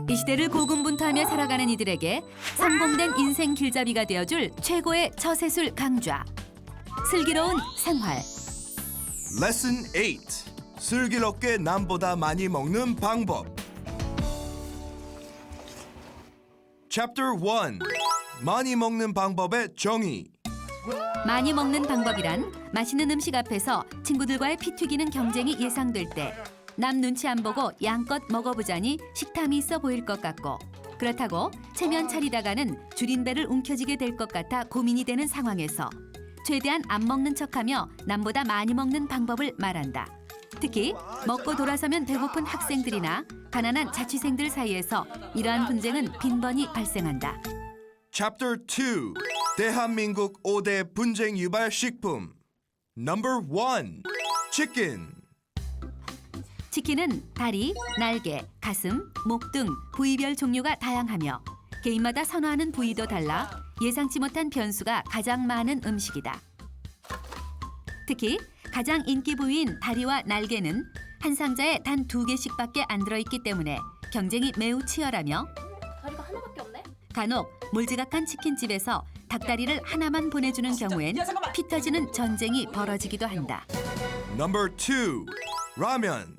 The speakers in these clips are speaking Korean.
이 시대를 고군분투하며 살아가는 이들에게 성공된 인생 길잡이가 되어줄 최고의 처세술 강좌. 슬기로운 생활. Lesson 8. 슬기롭게 남보다 많이 먹는 방법. Chapter 1. 많이 먹는 방법의 정의. 많이 먹는 방법이란 맛있는 음식 앞에서 친구들과의 피 튀기는 경쟁이 예상될 때 남 눈치 안 보고 양껏 먹어보자니 식탐이 있어 보일 것 같고, 그렇다고 체면 차리다가는 줄인 배를 움켜쥐게 될 것 같아 고민이 되는 상황에서 최대한 안 먹는 척하며 남보다 많이 먹는 방법을 말한다. 특히 먹고 돌아서면 배고픈 학생들이나 가난한 자취생들 사이에서 이러한 분쟁은 빈번히 발생한다. Chapter 2. 대한민국 5대 분쟁 유발 식품. Number 1. 치킨. 치킨은 다리, 날개, 가슴, 목 등 부위별 종류가 다양하며 개인마다 선호하는 부위도 달라 예상치 못한 변수가 가장 많은 음식이다. 특히 가장 인기 부위인 다리와 날개는 한 상자에 단 2개씩밖에 안 들어있기 때문에 경쟁이 매우 치열하며, 다리가 하나밖에 없네? 간혹 몰지각한 치킨집에서 닭다리를 하나만 보내주는 경우엔 피 터지는 전쟁이 벌어지기도 한다. Number 2. 라면.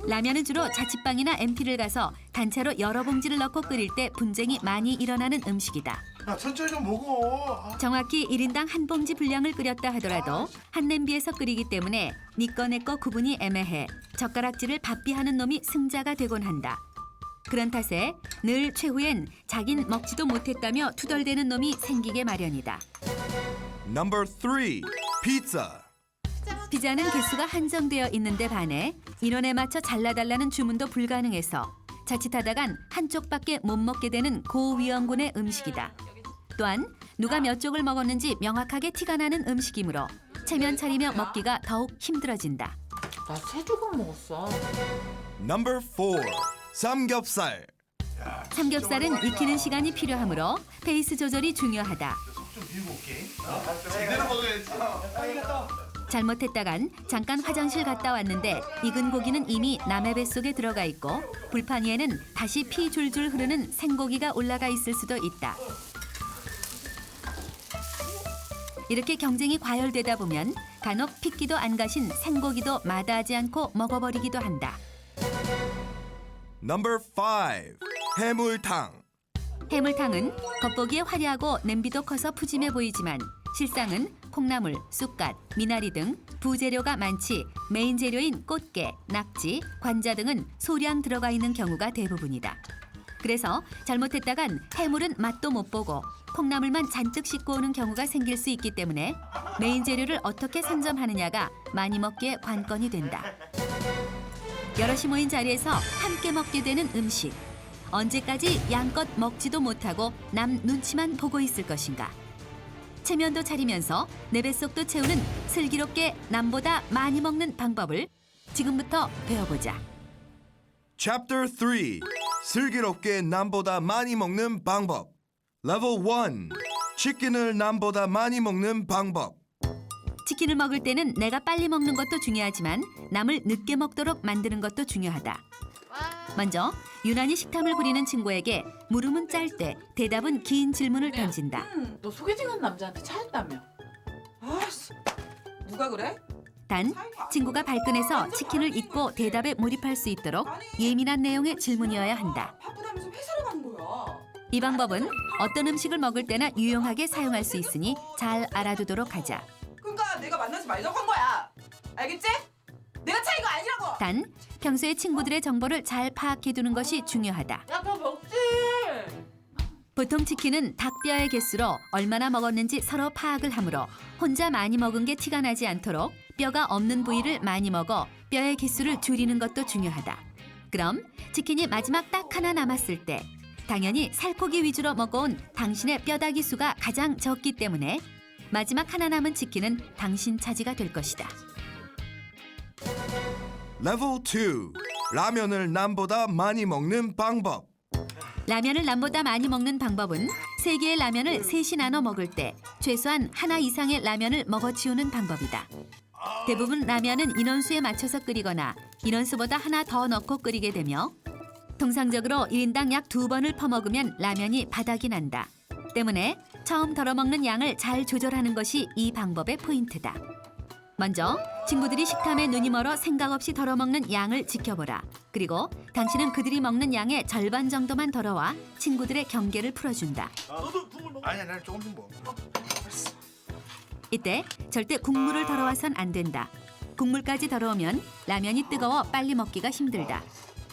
라면은 주로 자취방이나 MT를 가서 단체로 여러 봉지를 넣고 끓일 때 분쟁이 많이 일어나는 음식이다. 야, 천천히 좀 먹어. 정확히 1인당 한 봉지 분량을 끓였다 하더라도 한 냄비에서 끓이기 때문에 니 거 내 거 구분이 애매해 젓가락질을 바삐 하는 놈이 승자가 되곤 한다. 그런 탓에 늘 최후엔 자긴 먹지도 못했다며 투덜대는 놈이 생기게 마련이다. Number 3. 피자. 피자는 개수가 한정되어 있는데 반해 인원에 맞춰 잘라달라는 주문도 불가능해서 자칫하다간 한쪽밖에 못 먹게 되는 고위험군의 음식이다. 또한 누가 몇 쪽을 먹었는지 명확하게 티가 나는 음식이므로 체면 차리며 먹기가 더욱 힘들어진다. 나 3조각 먹었어. Number 4. 삼겹살. 삼겹살은 익히는 시간이 필요하므로 페이스 조절이 중요하다. 좀 비우고 올게. 제대로 먹어야지. 잘못했다간 잠깐 화장실 갔다 왔는데 익은 고기는 이미 남의 뱃속에 들어가 있고 불판 위에는 다시 피 줄줄 흐르는 생고기가 올라가 있을 수도 있다. 이렇게 경쟁이 과열되다 보면 간혹 핏기도 안 가신 생고기도 마다하지 않고 먹어버리기도 한다. Number 5. 해물탕. 해물탕은 겉보기에 화려하고 냄비도 커서 푸짐해 보이지만 실상은 콩나물, 쑥갓, 미나리 등 부재료가 많지 메인 재료인 꽃게, 낙지, 관자 등은 소량 들어가 있는 경우가 대부분이다. 그래서 잘못했다간 해물은 맛도 못 보고 콩나물만 잔뜩 씻고 오는 경우가 생길 수 있기 때문에 메인 재료를 어떻게 선점하느냐가 많이 먹기에 관건이 된다. 여럿이 모인 자리에서 함께 먹게 되는 음식. 언제까지 양껏 먹지도 못하고 남 눈치만 보고 있을 것인가. 체면도 차리면서 내 뱃속도 채우는 슬기롭게 남보다 많이 먹는 방법을 지금부터 배워보자. Chapter 3. 슬기롭게 남보다 많이 먹는 방법. Level 1. 치킨을 남보다 많이 먹는 방법. 치킨을 먹을 때는 내가 빨리 먹는 것도 중요하지만 남을 늦게 먹도록 만드는 것도 중요하다. 먼저 유난히 식탐을 부리는 친구에게 물음은 짧되 대답은 긴 질문을 던진다. 너 소개팅한 남자한테 차였다며. 아씨, 누가 그래? 단 친구가 발끈해서 치킨을 잊고 대답에 몰입할 수 있도록 예민한 내용의 질문이어야 한다. 바쁘다면서 회사를 가는 거야. 이 방법은 어떤 음식을 먹을 때나 유용하게 사용할 수 있으니 잘 알아두도록 하자. 그러니까 내가 만나지 말자고 한 거야. 알겠지? 내가 차인 거 아니라고. 단 평소에 친구들의 정보를 잘 파악해두는 것이 중요하다. 야, 더 먹지. 보통 치킨은 닭뼈의 개수로 얼마나 먹었는지 서로 파악을 하므로 혼자 많이 먹은 게 티가 나지 않도록 뼈가 없는 부위를 많이 먹어 뼈의 개수를 줄이는 것도 중요하다. 그럼 치킨이 마지막 딱 하나 남았을 때 당연히 살코기 위주로 먹어온 당신의 뼈다귀 수가 가장 적기 때문에 마지막 하나 남은 치킨은 당신 차지가 될 것이다. Level 2. 라면을 남보다 많이 먹는 방법. 라면을 남보다 많이 먹는 방법은 3개의 라면을 셋이 나눠 먹을 때 최소한 하나 이상의 라면을 먹어치우는 방법이다. 대부분 라면은 인원수에 맞춰서 끓이거나 인원수보다 하나 더 넣고 끓이게 되며 통상적으로 1인당 약 2번을 퍼먹으면 라면이 바닥이 난다. 때문에 처음 덜어먹는 양을 잘 조절하는 것이 이 방법의 포인트다. 먼저 친구들이 식탐에 눈이 멀어 생각 없이 덜어먹는 양을 지켜보라. 그리고 당신은 그들이 먹는 양의 절반 정도만 덜어와 친구들의 경계를 풀어준다. 너도 국물 먹어. 아니야, 난 조금씩 먹어. 이때 절대 국물을 덜어와선 안 된다. 국물까지 덜어오면 라면이 뜨거워 빨리 먹기가 힘들다.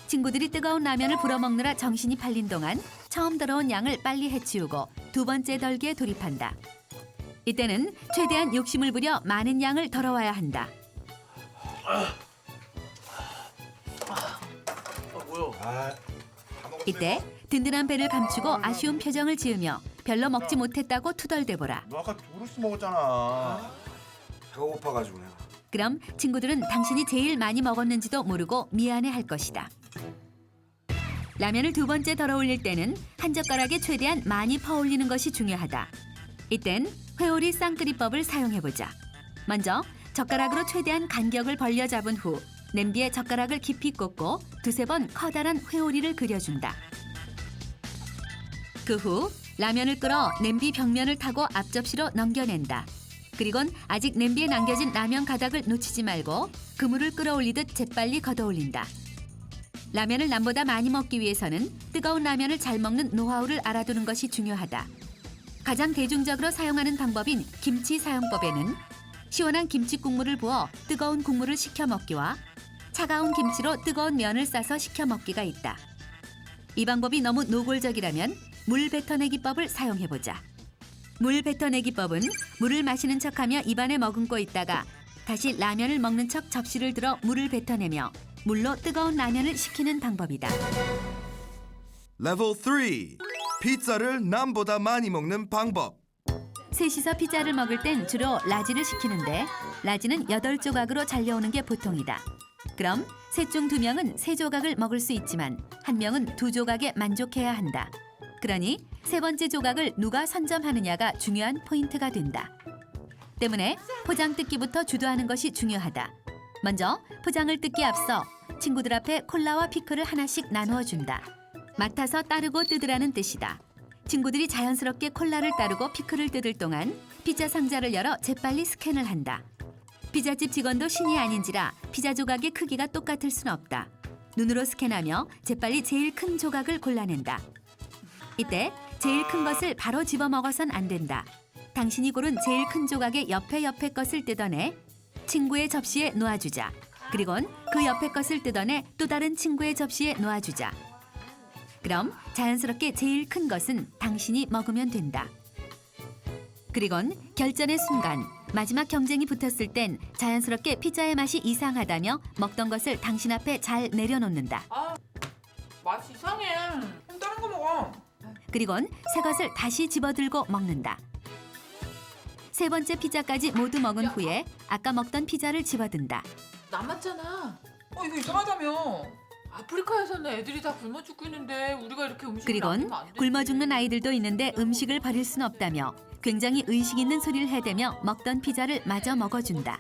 친구들이 뜨거운 라면을 불어먹느라 정신이 팔린 동안 처음 덜어온 양을 빨리 해치우고 두 번째 덜기에 돌입한다. 이때는 최대한 욕심을 부려 많은 양을 덜어와야 한다. 뭐야? 이때 든든한 배를 감추고 아쉬운 표정을 지으며 별로 먹지 못했다고 투덜대보라. 너 아까 두루씩 먹었잖아. 배가 고파가지고 내가. 그럼 친구들은 당신이 제일 많이 먹었는지도 모르고 미안해할 것이다. 라면을 두 번째 덜어 올릴 때는 한 젓가락에 최대한 많이 퍼올리는 것이 중요하다. 이땐 회오리 쌍끓이법을 사용해보자. 먼저 젓가락으로 최대한 간격을 벌려 잡은 후 냄비에 젓가락을 깊이 꽂고 두세 번 커다란 회오리를 그려준다. 그 후 라면을 끓어 냄비 벽면을 타고 앞접시로 넘겨낸다. 그리곤 아직 냄비에 남겨진 라면 가닥을 놓치지 말고 그물을 끌어올리듯 재빨리 걷어올린다. 라면을 남보다 많이 먹기 위해서는 뜨거운 라면을 잘 먹는 노하우를 알아두는 것이 중요하다. 가장 대중적으로 사용하는 방법인 김치 사용법에는 시원한 김치 국물을 부어 뜨거운 국물을 식혀 먹기와 차가운 김치로 뜨거운 면을 싸서 식혀 먹기가 있다. 이 방법이 너무 노골적이라면 물 뱉어내기법을 사용해보자. 물 뱉어내기법은 물을 마시는 척하며 입안에 머금고 있다가 다시 라면을 먹는 척 접시를 들어 물을 뱉어내며 물로 뜨거운 라면을 식히는 방법이다. 레벨 3. 피자를 남보다 많이 먹는 방법. 셋이서 피자를 먹을 땐 주로 라지를 시키는데 라지는 8조각으로 잘려오는 게 보통이다. 그럼 셋 중 2명은 3조각을 먹을 수 있지만 1명은 2조각에 만족해야 한다. 그러니 세 번째 조각을 누가 선점하느냐가 중요한 포인트가 된다. 때문에 포장 뜯기부터 주도하는 것이 중요하다. 먼저 포장을 뜯기 앞서 친구들 앞에 콜라와 피클을 하나씩 나누어 준다. 맡아서 따르고 뜯으라는 뜻이다. 친구들이 자연스럽게 콜라를 따르고 피클을 뜯을 동안 피자 상자를 열어 재빨리 스캔을 한다. 피자집 직원도 신이 아닌지라 피자 조각의 크기가 똑같을 순 없다. 눈으로 스캔하며 재빨리 제일 큰 조각을 골라낸다. 이때 제일 큰 것을 바로 집어먹어선 안 된다. 당신이 고른 제일 큰 조각의 옆에 것을 뜯어내 친구의 접시에 놓아주자. 그리곤 그 옆에 것을 뜯어내 또 다른 친구의 접시에 놓아주자. 그럼 자연스럽게 제일 큰 것은 당신이 먹으면 된다. 그리곤 결전의 순간 마지막 경쟁이 붙었을 땐 자연스럽게 피자의 맛이 이상하다며 먹던 것을 당신 앞에 잘 내려놓는다. 맛이 이상해. 그럼 다른 거 먹어. 그리곤 새 것을 다시 집어들고 먹는다. 세 번째 피자까지 모두 먹은 후에 아까 먹던 피자를 집어든다. 남았잖아. 이거 이상하다며. 아프리카에서는 애들이 다 굶어 죽고 있는데 우리가 이렇게 음식을 그리곤 남기면 안 되지. 굶어 죽는 아이들도 있는데 음식을 버릴 순 없다며 굉장히 의식 있는 소리를 해대며 먹던 피자를 마저 먹어준다.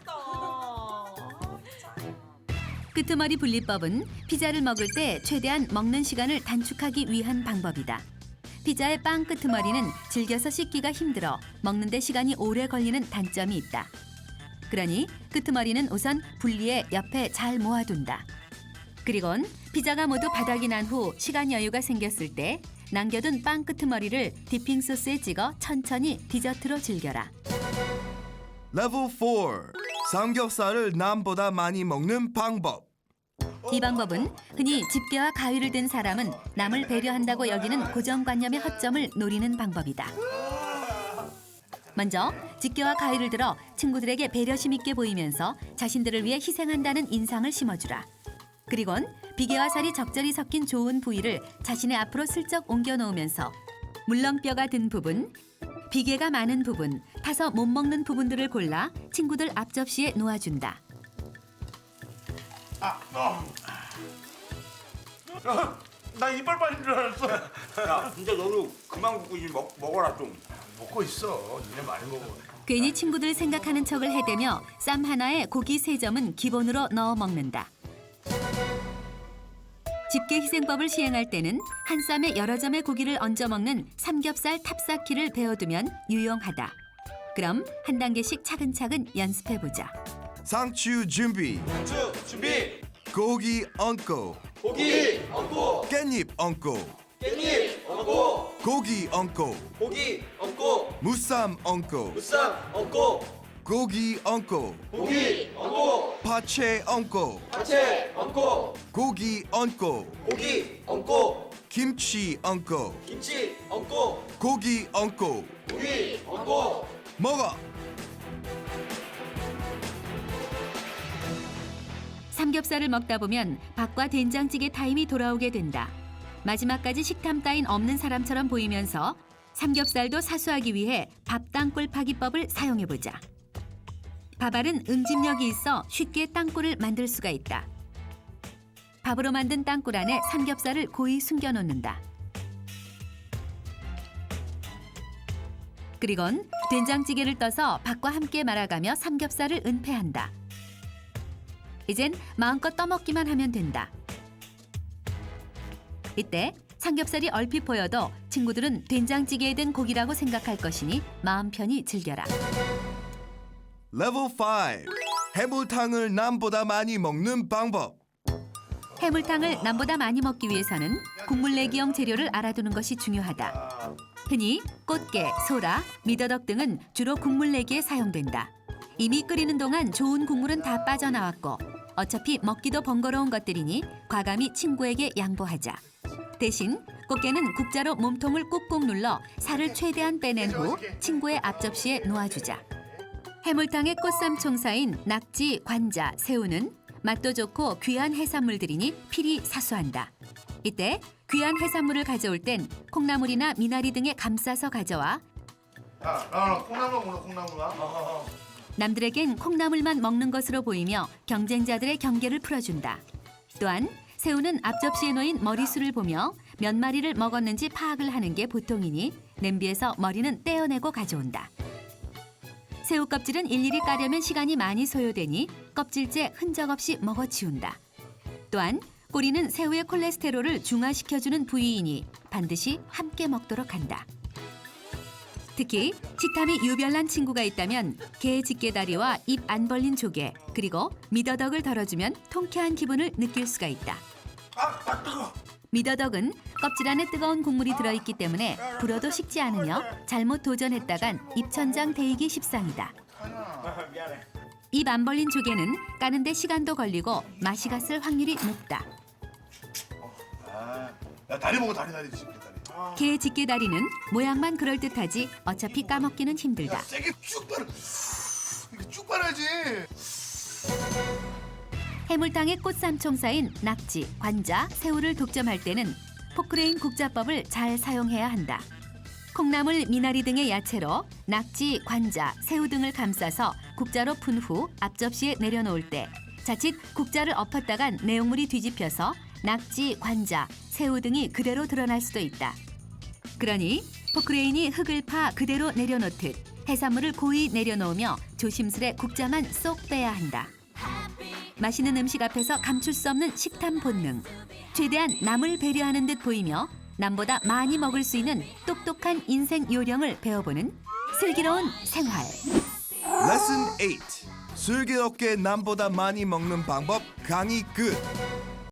끄트머리 분리법은 피자를 먹을 때 최대한 먹는 시간을 단축하기 위한 방법이다. 피자의 빵 끄트머리는 질겨서 씻기가 힘들어 먹는 데 시간이 오래 걸리는 단점이 있다. 그러니 끄트머리는 우선 분리해 옆에 잘 모아둔다. 그리곤 피자가 모두 바닥이 난 후 시간 여유가 생겼을 때 남겨둔 빵 끄트머리를 디핑 소스에 찍어 천천히 디저트로 즐겨라. 레벨 4. 삼겹살을 남보다 많이 먹는 방법. 이 방법은 흔히 집게와 가위를 든 사람은 남을 배려한다고 여기는 고정관념의 허점을 노리는 방법이다. 먼저 집게와 가위를 들어 친구들에게 배려심 있게 보이면서 자신들을 위해 희생한다는 인상을 심어주라. 그리곤 비계와 살이 적절히 섞인 좋은 부위를 자신의 앞으로 슬쩍 옮겨 놓으면서 물렁뼈가 든 부분, 비계가 많은 부분, 타서 못 먹는 부분들을 골라 친구들 앞접시에 놓아준다. 나 이빨 빠진 줄 알았어. 야, 진짜 너도 그만 굽고 이제 먹어라 좀. 먹고 있어. 니네 많이 먹어. 괜히 친구들 생각하는 척을 해대며 쌈 하나에 고기 3점은 기본으로 넣어 먹는다. 집게 희생법을 시행할 때는 한 쌈에 여러 점의 고기를 얹어 먹는 삼겹살 탑쌓기를 배워두면 유용하다. 그럼 한 단계씩 차근차근 연습해보자. 상추 준비. 준비. 고기 얹고. 고기 얹고. 깻잎 얹고. 깻잎 얹고. 고기 얹고. 고기 얹고. 무쌈 얹고. 무쌈 얹고. 고기 얹고. 고기 얹고. 파채 얹고. 야채 얹고. 고기 얹고. 고기 얹고. 김치 얹고. 김치 얹고. 고기 얹고. 고기 얹고. 먹어. 삼겹살을 먹다 보면 밥과 된장찌개 타임이 돌아오게 된다. 마지막까지 식탐 따윈 없는 사람처럼 보이면서 삼겹살도 사수하기 위해 밥 땅굴 파기법을 사용해보자. 밥알은 응집력이 있어 쉽게 땅굴을 만들 수가 있다. 밥으로 만든 땅굴 안에 삼겹살을 고이 숨겨놓는다. 그리곤 된장찌개를 떠서 밥과 함께 말아가며 삼겹살을 은폐한다. 이젠 마음껏 떠먹기만 하면 된다. 이때 삼겹살이 얼핏 보여도 친구들은 된장찌개에 든 고기라고 생각할 것이니 마음 편히 즐겨라. 레벨 5. 해물탕을 남보다 많이 먹는 방법. 해물탕을 남보다 많이 먹기 위해서는 국물 내기용 재료를 알아두는 것이 중요하다. 흔히 꽃게, 소라, 미더덕 등은 주로 국물 내기에 사용된다. 이미 끓이는 동안 좋은 국물은 다 빠져나왔고 어차피 먹기도 번거로운 것들이니 과감히 친구에게 양보하자. 대신 꽃게는 국자로 몸통을 꾹꾹 눌러 살을 최대한 빼낸 후 친구의 앞접시에 놓아주자. 해물탕의 꽃삼총사인 낙지, 관자, 새우는 맛도 좋고 귀한 해산물들이니 필히 사수한다. 이때 귀한 해산물을 가져올 땐 콩나물이나 미나리 등에 감싸서 가져와 콩나물 먹어, 콩나물아. 남들에겐 콩나물만 먹는 것으로 보이며 경쟁자들의 경계를 풀어준다. 또한 새우는 앞접시에 놓인 머리수를 보며 몇 마리를 먹었는지 파악을 하는 게 보통이니 냄비에서 머리는 떼어내고 가져온다. 새우 껍질은 일일이 까려면 시간이 많이 소요되니 껍질째 흔적 없이 먹어치운다. 또한 꼬리는 새우의 콜레스테롤을 중화시켜주는 부위이니 반드시 함께 먹도록 한다. 특히 식탐이 유별난 친구가 있다면 게 집게다리와 입 안 벌린 조개 그리고 미더덕을 덜어주면 통쾌한 기분을 느낄 수가 있다. 미더덕은 껍질 안에 뜨거운 국물이 들어있기 때문에 불어도 식지 않으며 잘못 도전했다간 입천장 데이기 십상이다. 입 안 벌린 조개는 까는데 시간도 걸리고 맛이 갔을 확률이 높다. 야, 다리 먹어, 다리 집게 다리. 게 집게다리는 모양만 그럴듯하지 어차피 까먹기는 힘들다. 세게 쭉 빨아. 이렇게 쭉 빨아야지. 해물탕의 꽃삼총사인 낙지, 관자, 새우를 독점할 때는 포크레인 국자법을 잘 사용해야 한다. 콩나물, 미나리 등의 야채로 낙지, 관자, 새우 등을 감싸서 국자로 푼 후 앞접시에 내려놓을 때 자칫 국자를 엎었다간 내용물이 뒤집혀서 낙지, 관자, 새우 등이 그대로 드러날 수도 있다. 그러니 포크레인이 흙을 파 그대로 내려놓듯 해산물을 고이 내려놓으며 조심스레 국자만 쏙 빼야 한다. 맛있는 음식 앞에서 감출 수 없는 식탐 본능. 최대한 남을 배려하는 듯 보이며 남보다 많이 먹을 수 있는 똑똑한 인생 요령을 배워보는 슬기로운 생활. 레슨 8. 슬기롭게 남보다 많이 먹는 방법 강의 끝.